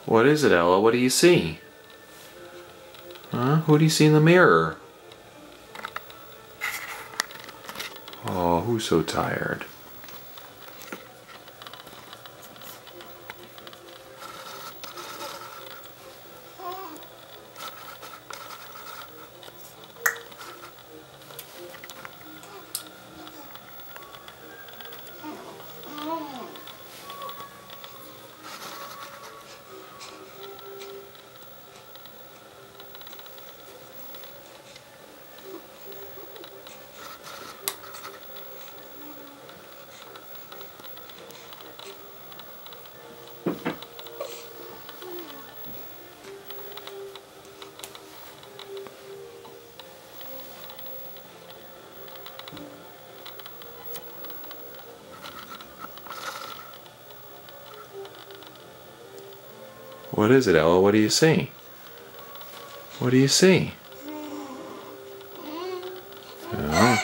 What is it, Ella? What do you see? Huh? Who do you see in the mirror? Oh, who's so tired? What is it, Ella? What do you see? What do you see? Oh.